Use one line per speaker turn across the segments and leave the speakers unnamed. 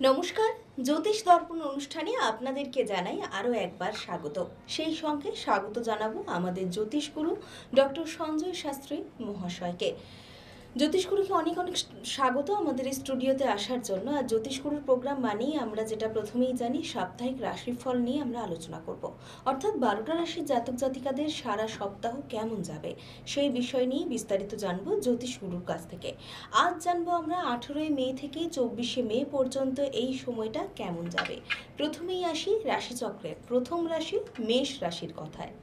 নমস্কার, জ্যোতিষ দর্পণ অনুষ্ঠানে আপনাদেরকে জানাই আরও একবার স্বাগত। সেই সঙ্গে স্বাগত জানাবো আমাদের জ্যোতিষগুরু ডক্টর সঞ্জয় শাস্ত্রী মহাশয়কে। জ্যোতিষগুরুকে অনেক অনেক স্বাগত আমাদের এই স্টুডিওতে আসার জন্য। আর জ্যোতিষগুরুর প্রোগ্রাম মানেই আমরা যেটা প্রথমেই জানি, সাপ্তাহিক রাশিফল নিয়ে আমরা আলোচনা করব। অর্থাৎ 12টা রাশির জাতক জাতিকাদের সারা সপ্তাহ কেমন যাবে সেই বিষয় নিয়ে বিস্তারিত জানবো জ্যোতিষগুরুর কাছ থেকে। আজ জানবো আমরা 18ই মে থেকে 24শে মে পর্যন্ত এই সময়টা কেমন যাবে। প্রথমেই আসি রাশিচক্রের প্রথম রাশি মেষ রাশির কথায়।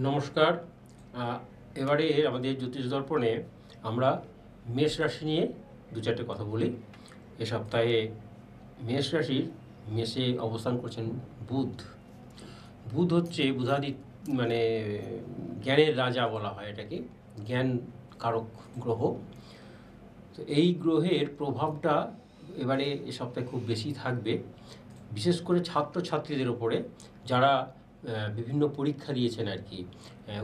নমস্কার। এবারে আমাদের জ্যোতিষ দর্পণে আমরা মেষ রাশি নিয়ে দু চারটে কথা বলি। এ সপ্তাহে মেষ রাশির মেষে অবস্থান করছেন বুধ। বুধ হচ্ছে মানে জ্ঞানের রাজা বলা হয় এটাকে, জ্ঞান কারক গ্রহ। তো এই গ্রহের প্রভাবটা এবারে এ সপ্তাহে খুব বেশি থাকবে, বিশেষ করে ছাত্রছাত্রীদের ওপরে, যারা বিভিন্ন পরীক্ষা দিয়েছেন আর কি,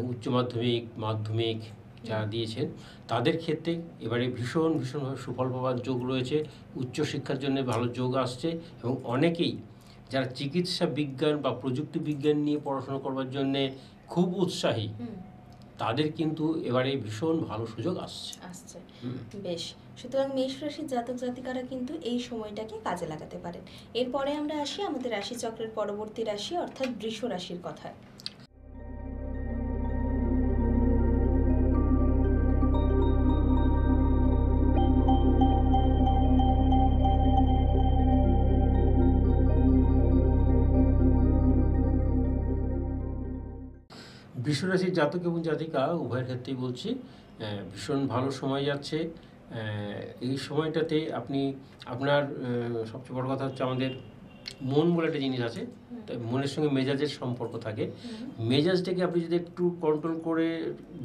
উচ্চ মাধ্যমিক মাধ্যমিক যারা দিয়েছেন তাদের ক্ষেত্রে এবারে ভীষণভাবে সুফল পাওয়ার যোগ রয়েছে। উচ্চশিক্ষার জন্য ভালো যোগ আসছে এবং অনেকেই যারা চিকিৎসা বিজ্ঞান বা প্রযুক্তি বিজ্ঞান নিয়ে পড়াশোনা করবার জন্যে খুব উৎসাহী, তাদের কিন্তু এবারে ভীষণ ভালো সুযোগ আসছে।
বেশ, সুতরাং মেষ রাশির জাতক জাতিকারা কিন্তু এই সময়টাকে কাজে লাগাতে পারেন। এরপরে আমরা আসি আমাদের রাশিচক্রের পরবর্তী রাশি অর্থাৎ বৃষ রাশির কথায়।
বৃষ রাশির জাতক এবং জাতিকা উভয়ের ক্ষেত্রেই বলছি, ভীষণ ভালো সময় যাচ্ছে। এই সময়টাতে আপনি আপনার সবচেয়ে বড় কথা হচ্ছে আমাদের মন বলে একটা জিনিস আছে, তাই মনের সঙ্গে মেজাজের সম্পর্ক থাকে। মেজাজটাকে আপনি যদি একটু কন্ট্রোল করে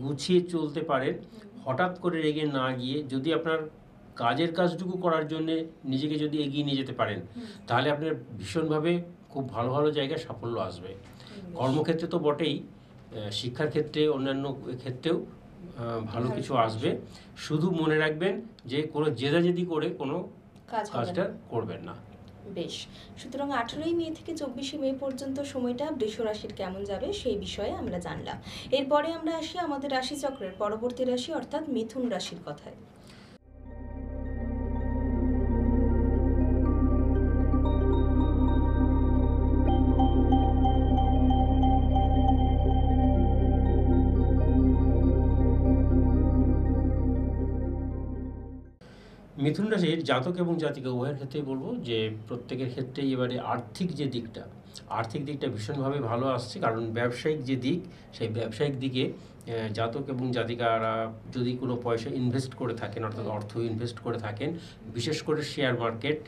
গুছিয়ে চলতে পারেন, হঠাৎ করে রেগে না গিয়ে যদি আপনার কাজের কাজটুকু করার জন্যে নিজেকে যদি এগিয়ে নিয়ে যেতে পারেন, তাহলে আপনার ভীষণভাবে খুব ভালো ভালো জায়গায় সাফল্য আসবে। কর্মক্ষেত্রে তো বটেই, শিক্ষার ক্ষেত্রে অন্যান্য ক্ষেত্রেও ভালো কিছু আসবে। শুধু মনে রাখবেন যে কোনো জেদাজেদি করে কোনো কাজটা করবেন না।
বেশ, সুতরাং 18ই মে থেকে 24শে মে পর্যন্ত সময়টা বৃষ রাশির কেমন যাবে সেই বিষয়ে আমরা জানলাম। এরপরে আমরা আসি আমাদের রাশিচক্রের পরবর্তী রাশি অর্থাৎ মিথুন রাশির কথায়।
মিথুন রাশির জাতক এবং জাতিকা উভয়ের ক্ষেত্রেই বলবো যে প্রত্যেকের ক্ষেত্রেই এবারে আর্থিক দিকটা ভীষণভাবে ভালো আসছে। কারণ ব্যবসায়িক যে দিক, সেই ব্যবসায়িক দিকে জাতক এবং জাতিকারা যদি কোনো পয়সা ইনভেস্ট করে থাকেন, অর্থাৎ অর্থ ইনভেস্ট করে থাকেন, বিশেষ করে শেয়ার মার্কেট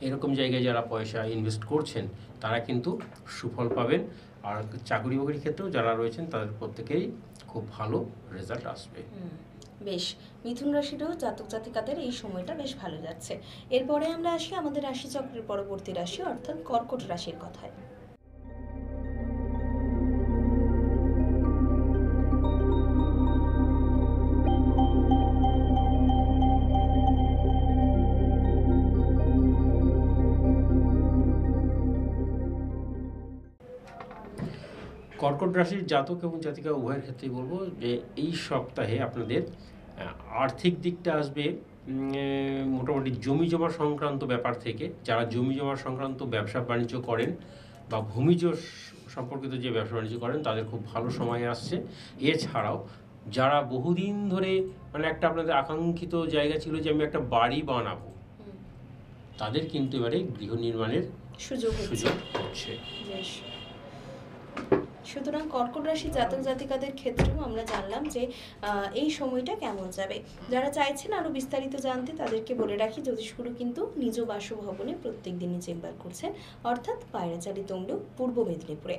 এরকম জায়গায় যারা পয়সা ইনভেস্ট করছেন, তারা কিন্তু সুফল পাবেন। আর চাকরি বাকরির ক্ষেত্রেও যারা রয়েছেন তাদের প্রত্যেকেই খুব ভালো রেজাল্ট আসবে।
বেশ, মিথুন রাশিরও জাতক জাতিকাদের এই সময়টা বেশ ভালো যাচ্ছে। এরপরে আমরা আসি আমাদের রাশিচক্রের পরবর্তী রাশি অর্থাৎ কর্কট রাশির কথায়।
কর্কট রাশির জাতক এবং জাতিকা উভয়ের ক্ষেত্রেই বলবো যে এই সপ্তাহে আপনাদের আর্থিক দিকটা আসবে মোটামুটি জমি জমা সংক্রান্ত ব্যাপার থেকে। যারা জমি জমা সংক্রান্ত ব্যবসা বাণিজ্য করেন বা ভূমিজ সম্পর্কিত যে ব্যবসা বাণিজ্য করেন, তাদের খুব ভালো সময় আসছে। এছাড়াও যারা বহুদিন ধরে মানে একটা আপনাদের আকাঙ্ক্ষিত জায়গা ছিল যে আমি একটা বাড়ি বানাবো, তাদের কিন্তু এবারে গৃহ নির্মাণের সুযোগ হচ্ছে।
সুতরাং কর্কট রাশি জাতক জাতিকাদের ক্ষেত্রেও আমরা জানলাম যে এই সময়টা কেমন যাবে। যারা চাইছেন আরও বিস্তারিত জানতে, তাদেরকে বলে রাখি জ্যোতিষগুরু কিন্তু নিজ বাসভবনে প্রত্যেক দিনই চেম্বার করছেন, অর্থাৎ পায়রাচারি তমলুক, পূর্ব মেদিনীপুরে।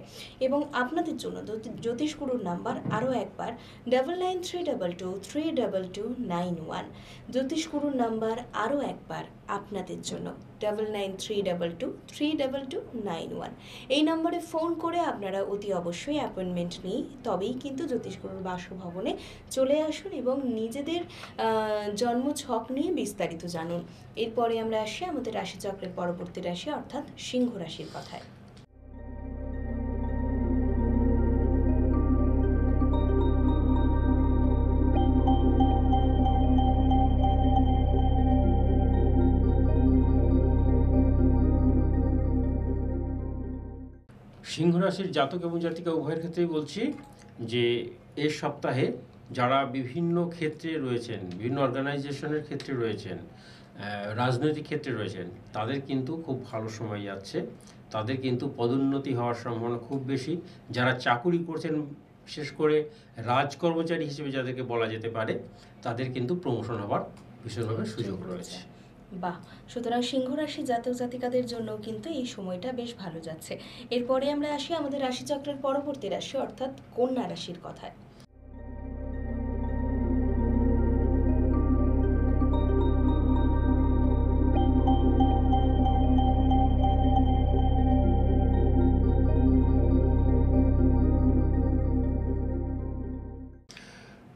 এবং আপনাদের জন্য জ্যোতিষগুরুর নাম্বার আরও একবার 9932232291। জ্যোতিষগুরুর নাম্বার আরও একবার আপনাদের জন্য 9932232291 এই নম্বরে ফোন করে আপনারা অতি অবশ্যই অ্যাপয়েন্টমেন্ট নিয়ে তবেই কিন্তু জ্যোতিষগুরুর বাসভবনে চলে আসুন এবং নিজেদের জন্ম ছক নিয়ে বিস্তারিত জানুন। এরপরে আমরা আসি আমাদের রাশিচক্রের পরবর্তী রাশি অর্থাৎ সিংহ রাশির কথায়।
সিংহ রাশির জাতক এবং জাতিকা উভয়ের ক্ষেত্রেই বলছি যে এই সপ্তাহে যারা বিভিন্ন ক্ষেত্রে রয়েছেন, বিভিন্ন অর্গানাইজেশনের ক্ষেত্রে রয়েছেন, রাজনৈতিক ক্ষেত্রে রয়েছেন, তাদের কিন্তু খুব ভালো সময় যাচ্ছে। তাদের কিন্তু পদোন্নতি হওয়ার সম্ভাবনা খুব বেশি। যারা চাকুরি করছেন, বিশেষ করে রাজকর্মচারী হিসেবে যাদেরকে বলা যেতে পারে, তাদের কিন্তু প্রমোশন হওয়ার ভীষণভাবে সুযোগ রয়েছে।
বাহ, সুতরাং সিংহ রাশি জাতক জাতিকাদের জন্য কিন্তু এই সময়টা বেশ ভালো যাচ্ছে। এরপরে আমরা আসি আমাদের রাশিচক্রের পরবর্তী রাশি অর্থাৎ কন্যা রাশির কথায়।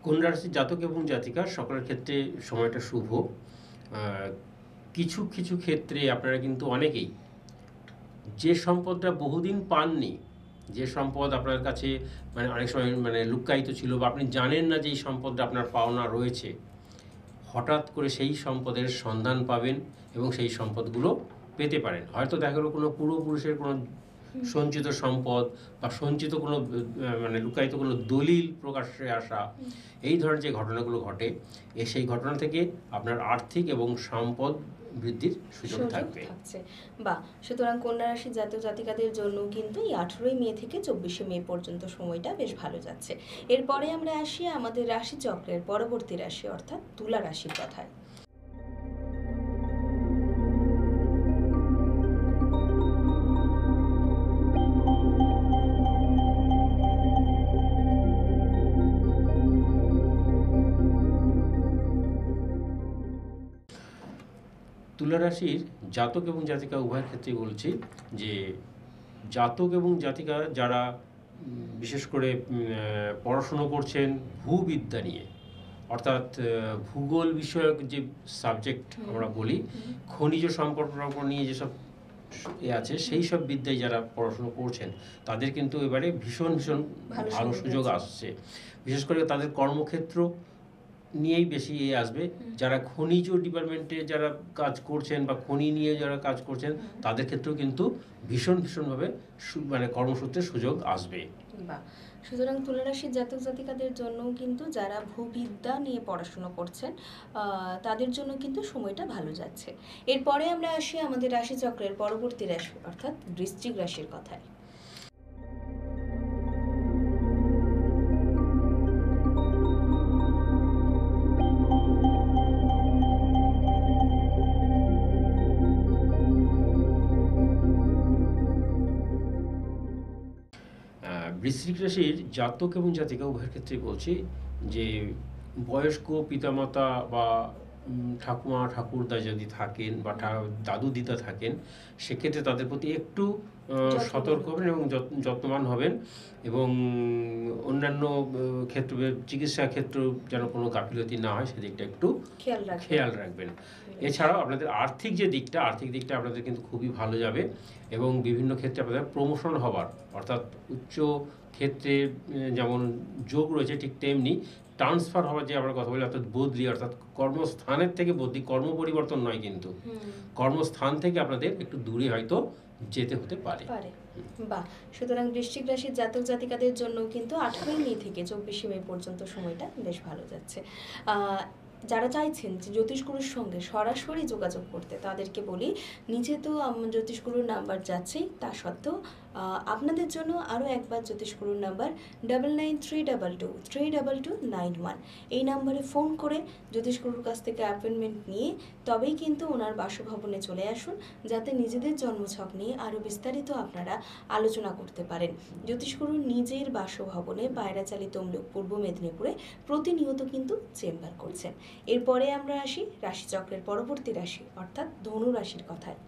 কন্যা রাশির জাতক এবং জাতিকা সকলের ক্ষেত্রে সময়টা শুভ। কিছু কিছু ক্ষেত্রে আপনারা কিন্তু অনেকেই যে সম্পদটা বহুদিন পাননি, যে সম্পদ আপনার কাছে মানে অনেক সময় মানে লুক্কায়িত ছিল বা আপনি জানেন না যে এই সম্পদটা আপনার পাওনা রয়েছে, হঠাৎ করে সেই সম্পদের সন্ধান পাবেন এবং সেই সম্পদগুলো পেতে পারেন। হয়তো দেখা গেলো কোনো পূর্বপুরুষের কোনো সঞ্চিত সম্পদ বা সঞ্চিত কোনো মানে লুকায়িত কোনো দলিল প্রকাশ্যে আসা, এই ধরনের যে ঘটনাগুলো ঘটে, সেই ঘটনা থেকে আপনার আর্থিক এবং সম্পদ বৃদ্ধির সুযোগ থাকবে।
বা সুতরাং কন্যা রাশির জাতক জাতিকাদের জন্য কিন্তু এই 18ই মে থেকে 24শে মে পর্যন্ত সময়টা বেশ ভালো যাচ্ছে। এরপরে আমরা আসি আমাদের রাশিচক্রের পরবর্তী রাশি অর্থাৎ তুলা রাশির কথায়।
তুলা রাশির জাতক এবং জাতিকা উভয়ের ক্ষেত্রেই বলছি যে জাতক এবং জাতিকা যারা বিশেষ করে পড়াশুনো করছেন ভূবিদ্যা নিয়ে, অর্থাৎ ভূগোল বিষয়ক যে সাবজেক্ট আমরা বলি, খনিজ সম্পর্ক নিয়ে যেসব আছে, সেই সব বিদ্যায় যারা পড়াশুনো করছেন তাদের কিন্তু এবারে ভীষণ ভীষণ ভালো সুযোগ আসছে। বিশেষ করে তাদের কর্মক্ষেত্র নিয়েই বেশি আসবে। যারা খনিজ ডিপার্টমেন্টে যারা কাজ করছেন বা খনি নিয়ে যারা কাজ করছেন, তাদের ক্ষেত্রেও কিন্তু ভীষণভাবে মানে কর্মসূত্রে সুযোগ আসবে।
সুতরাং তুলা রাশির জাতক জাতিকাদের জন্য কিন্তু যারা ভূবিদ্যা নিয়ে পড়াশোনা করছেন তাদের জন্য কিন্তু সময়টা ভালো যাচ্ছে। এরপরে আমরা আসি আমাদের রাশিচক্রের পরবর্তী রাশি অর্থাৎ বৃশ্চিক রাশির কথায়।
বৃশ্চিক রাশির জাতক এবং জাতিকা উভয়ের ক্ষেত্রে বলছি যে বয়স্ক পিতামাতা বা ঠাকুমা ঠাকুরদা যদি থাকেন বা দাদু দিদা থাকেন, সেক্ষেত্রে তাদের প্রতি একটু সতর্ক হবেন এবং যত্নবান হবেন এবং অন্যান্য ক্ষেত্রে চিকিৎসা ক্ষেত্র যেন কোনো গাফিলতি না হয় সেদিকটা একটু খেয়াল রাখবেন। এছাড়াও আপনাদের আর্থিক দিকটা আপনাদের কিন্তু খুবই ভালো যাবে এবং বিভিন্ন ক্ষেত্রে আপনাদের প্রমোশন হওয়ার, অর্থাৎ উচ্চ ক্ষেত্রে যেমন যোগ রয়েছে ঠিক তেমনি ট্রান্সফার হওয়ার যে আমরা কথা বলি, অর্থাৎ বদলি, অর্থাৎ কর্মস্থানের থেকে বদলি, কর্ম পরিবর্তন নয় কিন্তু কর্মস্থান থেকে আপনাদের একটু দূরে হয়তো যেতে হতে পারে।
বাহ, সুতরাং বৃশ্চিক রাশির জাতক জাতিকাদের জন্য কিন্তু 18ই মে থেকে 24শে মে পর্যন্ত সময়টা বেশ ভালো যাচ্ছে। যারা চাইছেন যে জ্যোতিষগুরুর সঙ্গে সরাসরি যোগাযোগ করতে, তাদেরকে বলি নিচে তো জ্যোতিষগুরুর নাম্বার যাচ্ছেই, তা সত্ত্বেও আপনাদের জন্য আরও একবার জ্যোতিষগুরুর নাম্বার 9932232291 এই নাম্বারে ফোন করে জ্যোতিষগুরুর কাছ থেকে অ্যাপয়েন্টমেন্ট নিয়ে তবেই কিন্তু ওনার বাসভবনে চলে আসুন, যাতে নিজেদের জন্মছক নিয়ে আরও বিস্তারিত আপনারা আলোচনা করতে পারেন। জ্যোতিষগুরু নিজের বাসভবনে পায়রাচালি তমলুক পূর্ব মেদিনীপুরে প্রতিনিয়ত কিন্তু চেম্বার করছেন। এরপরে আমরা আসি রাশিচক্রের পরবর্তী রাশি অর্থাৎ ধনু রাশির কথায়।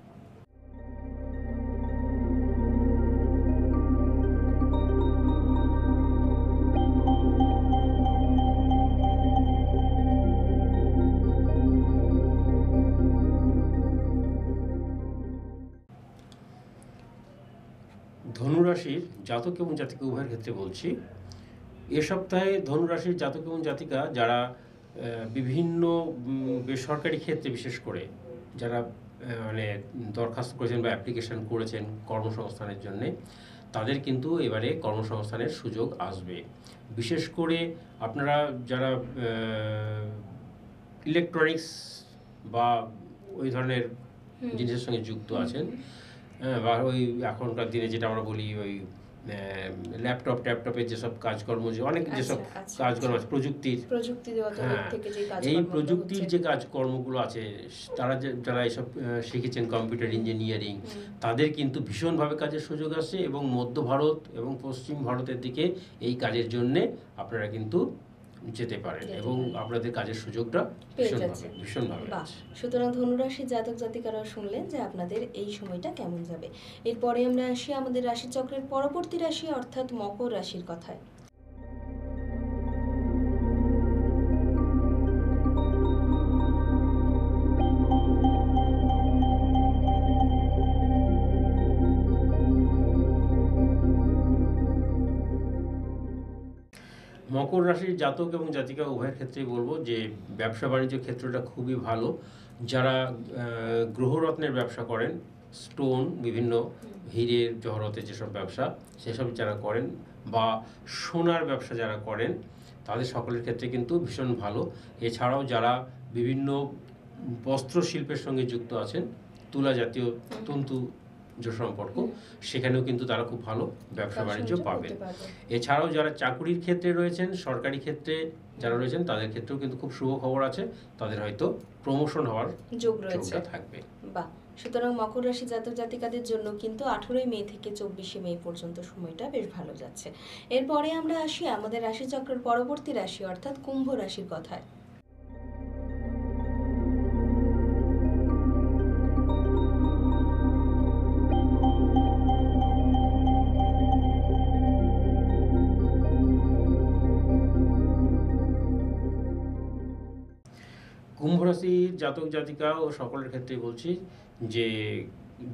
ধনুরাশির জাতক এবং জাতিকা উভয়ের ক্ষেত্রে বলছি, এ সপ্তাহে ধনুরাশির জাতক এবং জাতিকা যারা বিভিন্ন বেসরকারি ক্ষেত্রে বিশেষ করে যারা মানে দরখাস্ত করেছেন বা অ্যাপ্লিকেশন করেছেন কর্মসংস্থানের জন্যে, তাদের কিন্তু এবারে কর্মসংস্থানের সুযোগ আসবে। বিশেষ করে আপনারা যারা ইলেকট্রনিক্স বা ওই ধরনের জিনিসের সঙ্গে যুক্ত আছেন, বা ওই এখনকার দিনে যেটা আমরা বলি ওই ট্যাপটপের যেসব কাজকর্ম, যে অনেক যেসব কাজকর্ম আছে এই প্রযুক্তির যে কাজকর্মগুলো আছে, তারা যারা এসব শিখেছেন কম্পিউটার ইঞ্জিনিয়ারিং, তাদের কিন্তু ভীষণভাবে কাজের সুযোগ আসছে এবং মধ্য ভারত এবং পশ্চিম ভারতের দিকে এই কাজের জন্যে আপনারা কিন্তু যেতে পারেন এবং আপনাদের কাজের সুযোগটা ভীষণভাবে।
সুতরাং ধনুরাশির জাতক জাতিকারা শুনলেন যে আপনাদের এই সময়টা কেমন যাবে। এরপরে আমরা আসি আমাদের রাশিচক্রের পরবর্তী রাশি অর্থাৎ মকর রাশির কথায়।
মকর রাশির জাতক এবং জাতিকা উভয়ের ক্ষেত্রেই বলবো যে ব্যবসা বাণিজ্য ক্ষেত্রটা খুবই ভালো। যারা গ্রহরত্নের ব্যবসা করেন, স্টোন, বিভিন্ন হীরের জহরতের যেসব ব্যবসা সেসব যারা করেন, বা সোনার ব্যবসা যারা করেন, তাদের সকলের ক্ষেত্রে কিন্তু ভীষণ ভালো। এছাড়াও যারা বিভিন্ন বস্ত্র শিল্পের সঙ্গে যুক্ত আছেন, তুলা জাতীয় তন্তু যে সম্পর্ক, সেখানেও কিন্তু তারা খুব ভালো ব্যবসা বাণিজ্য পাবেন। এছাড়াও যারা চাকুরির ক্ষেত্রে রয়েছেন, সরকারি ক্ষেত্রে যারা রয়েছেন, তাদের ক্ষেত্রেও কিন্তু খুব শুভ খবর আছে, তাদের হয়তো প্রমোশন হওয়ার যোগটা থাকবে।
বাহ, সুতরাং মকর রাশি জাতক জাতিকাদের জন্য কিন্তু 18 মে থেকে 24 মে পর্যন্ত সময়টা বেশ ভালো যাচ্ছে। এরপরে আমরা আসি আমাদের রাশিচক্রের পরবর্তী রাশি অর্থাৎ কুম্ভ রাশির কথায়।
কুম্ভ রাশির জাতক জাতিকা ও সকলের ক্ষেত্রে বলছি যে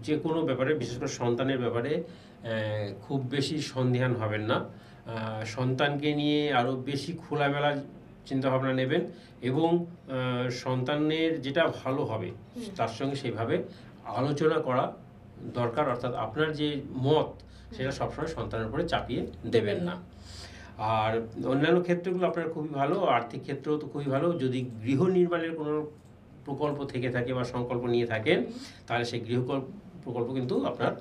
যে কোনো ব্যাপারে, বিশেষ করে সন্তানের ব্যাপারে খুব বেশি সন্দিহান হবেন না। সন্তানকে নিয়ে আরও বেশি খোলামেলা চিন্তাভাবনা নেবেন এবং সন্তানের যেটা ভালো হবে তার সঙ্গে সেইভাবে আলোচনা করা দরকার। অর্থাৎ আপনার যে মত, সেটা সবসময় সন্তানের উপরে চাপিয়ে দেবেন না। আর অন্যান্য ক্ষেত্রগুলো আপনার খুবই ভালো, আর্থিক ক্ষেত্রেও তো খুবই ভালো। যদি গৃহ নির্মাণের কোনো প্রকল্প থেকে থাকে বা সংকল্প নিয়ে থাকেন, তাহলে সেই গৃহ প্রকল্প কিন্তু আপনার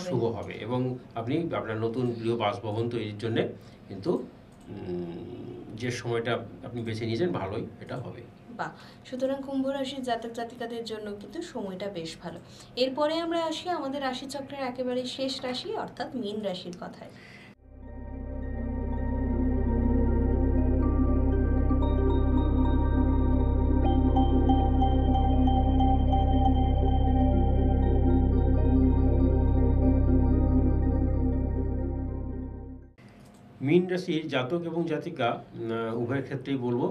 শুভ হবে এবং আপনি আপনার নতুন গৃহ বাসভবন তৈরির জন্য কিন্তু যে সময়টা আপনি বেছে নিয়েছেন ভালোই এটা হবে।
বাহ, সুতরাং কুম্ভ রাশির জাতক জাতিকাদের জন্য কিন্তু সময়টা বেশ ভালো। এরপরে আমরা আসি আমাদের রাশিচক্রের একেবারে শেষ রাশি অর্থাৎ মীন রাশির কথায়।
মীন রাশির জাতক এবং জাতিকা উভয়ের ক্ষেত্রেই বলবো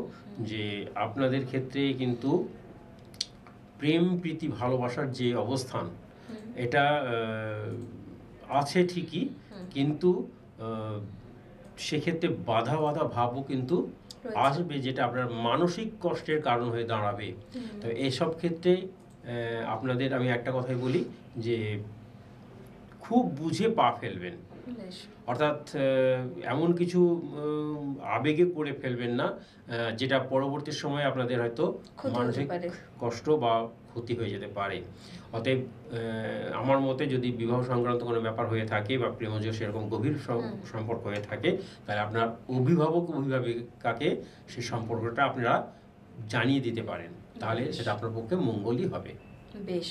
যে আপনাদের ক্ষেত্রে কিন্তু প্রেম, প্রীতি, ভালোবাসার যে অবস্থান, এটা আছে ঠিকই, কিন্তু সেক্ষেত্রে বাধা ভাবও কিন্তু আসবে, যেটা আপনার মানসিক কষ্টের কারণ হয়ে দাঁড়াবে। তো এইসব ক্ষেত্রে আপনাদের আমি একটা কথাই বলি যে খুব বুঝে পা ফেলবেন, অর্থাৎ এমন কিছু আবেগে করে ফেলবেন না যেটা পরবর্তী সময়ে আপনাদের হয়তো মানসিক কষ্ট বা ক্ষতি হয়ে যেতে পারে। অতএব আমার মতে যদি বিবাহ সংক্রান্ত কোনো ব্যাপার হয়ে থাকে বা প্রেমজ সেরকম গভীর সম্পর্ক হয়ে থাকে, তাহলে আপনার অভিভাবিকাকে সেই সম্পর্কটা আপনারা জানিয়ে দিতে পারেন, তাহলে সেটা আপনার পক্ষে মঙ্গলই হবে।
বেশ,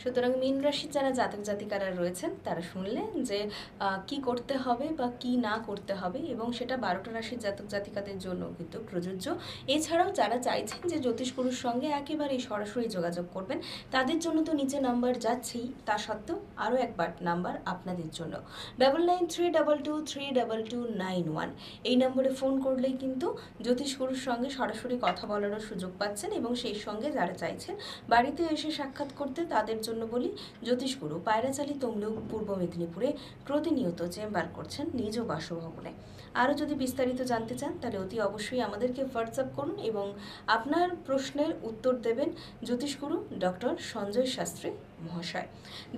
সুতরাং মীন রাশির যারা জাতক জাতিকারা রয়েছেন তারা শুনলেন যে কি করতে হবে বা কি না করতে হবে, এবং সেটা 12টা রাশির জাতক জাতিকাদের জন্য কিন্তু প্রযোজ্য। এছাড়াও যারা চাইছেন যে জ্যোতিষগুরুর সঙ্গে একেবারেই সরাসরি যোগাযোগ করবেন, তাদের জন্য তো নিচে নাম্বার যাচ্ছেই, তা সত্ত্বেও আরও একবার নাম্বার আপনাদের জন্য 9932232291। এই নম্বরে ফোন করলেই কিন্তু জ্যোতিষগুরুর সঙ্গে সরাসরি কথা বলারও সুযোগ পাচ্ছেন, এবং সেই সঙ্গে যারা চাইছেন বাড়িতে এসে সাক্ষাৎ করতে তাদের জন্য বলি, জ্যোতিষগুরু পায়রাচালি তমলুক পূর্ব মেদিনীপুরে প্রতিনিয়ত চেম্বার করছেন নিজ বাসভবনে। আরও যদি বিস্তারিত জানতে চান তাহলে অতি অবশ্যই আমাদেরকে হোয়াটসঅ্যাপ করুন এবং আপনার প্রশ্নের উত্তর দেবেন জ্যোতিষগুরু ডক্টর সঞ্জয় শাস্ত্রী মহাশয়।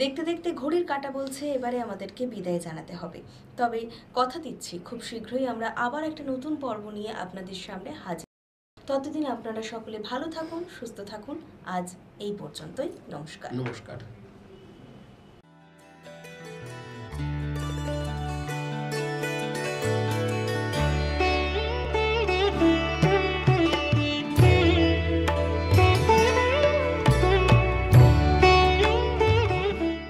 দেখতে দেখতে ঘড়ির কাঁটা বলছে এবারে আমাদেরকে বিদায় জানাতে হবে, তবে কথা দিচ্ছি খুব শীঘ্রই আমরা আবার একটা নতুন পর্ব নিয়ে আপনাদের সামনে হাজির। ততদিন আপনারা সকলে ভালো থাকুন, সুস্থ থাকুন। আজ এই পর্যন্তই। নমস্কার।
নমস্কার।